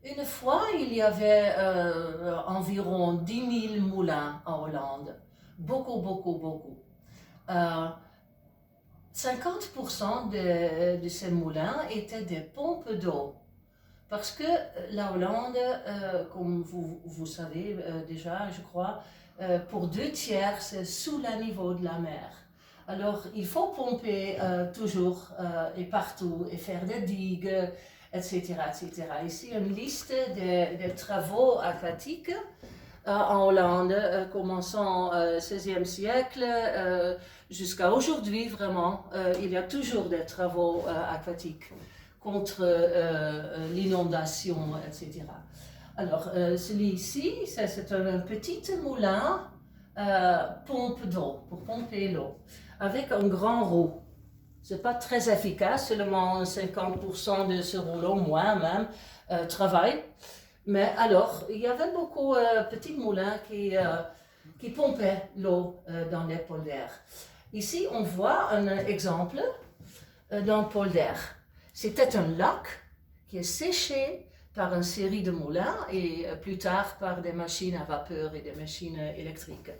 Une fois, il y avait environ 10 000 moulins en Hollande. Beaucoup, beaucoup, beaucoup. Euh, 50% de ces moulins étaient des pompes d'eau. Parce que la Hollande, comme vous savez déjà, je crois, pour 2 tiers, c'est sous le niveau de la mer. Alors, il faut pomper toujours et partout et faire des digues, etc., etc. Ici, une liste des travaux aquatiques en Hollande, commençant au XVIe siècle jusqu'à aujourd'hui, vraiment. Il y a toujours des travaux aquatiques contre l'inondation, etc. Alors, celui-ci, c'est un petit moulin pompe d'eau, pour pomper l'eau, avec un grand roue. C'est pas très efficace, seulement 50% de ce rouleau, moins même, travaille. Mais alors, il y avait beaucoup de petits moulins qui pompaient l'eau dans les polders. Ici, on voit un exemple d'un polder. C'était un lac qui est séché par une série de moulins et plus tard par des machines à vapeur et des machines électriques.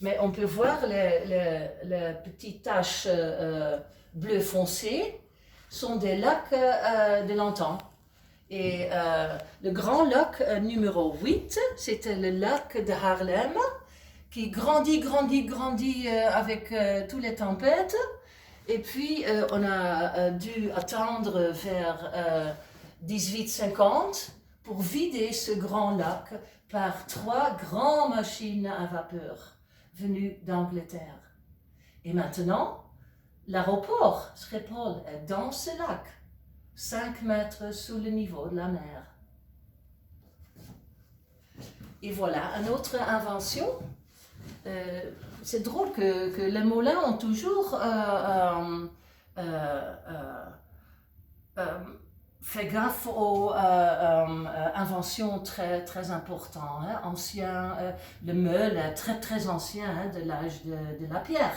Mais on peut voir les petites taches bleu foncé sont des lacs de l'antan. Et le grand lac numéro 8, c'était le lac de Haarlem, qui grandit avec toutes les tempêtes. Et puis, on a dû attendre vers 1850 pour vider ce grand lac par 3 grandes machines à vapeur venues d'Angleterre. Et maintenant, l'aéroport Schiphol est dans ce lac, 5 mètres sous le niveau de la mer. Et voilà, une autre invention. C'est drôle que les moulins ont toujours fait gaffe aux inventions très, très importantes. Hein. Ancien, le meule est très, très ancien, hein, de l'âge de la pierre.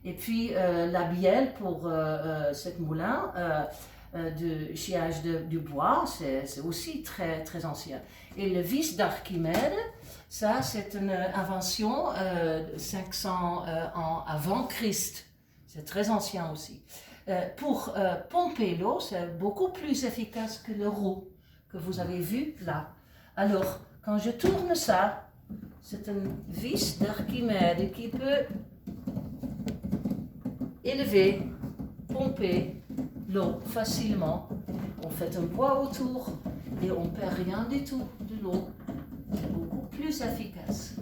Et puis la bielle pour ce moulin de sciage du bois, c'est aussi très, très ancien. Et le vis d'Archimède, ça c'est une invention 500 ans avant Christ. C'est très ancien aussi. Pour pomper l'eau, c'est beaucoup plus efficace que le roue que vous avez vu là. Alors, quand je tourne ça, c'est une vis d'Archimède qui peut élever, pomper l'eau facilement. On fait un poids autour et on ne perd rien du tout de l'eau. C'est beaucoup plus efficace.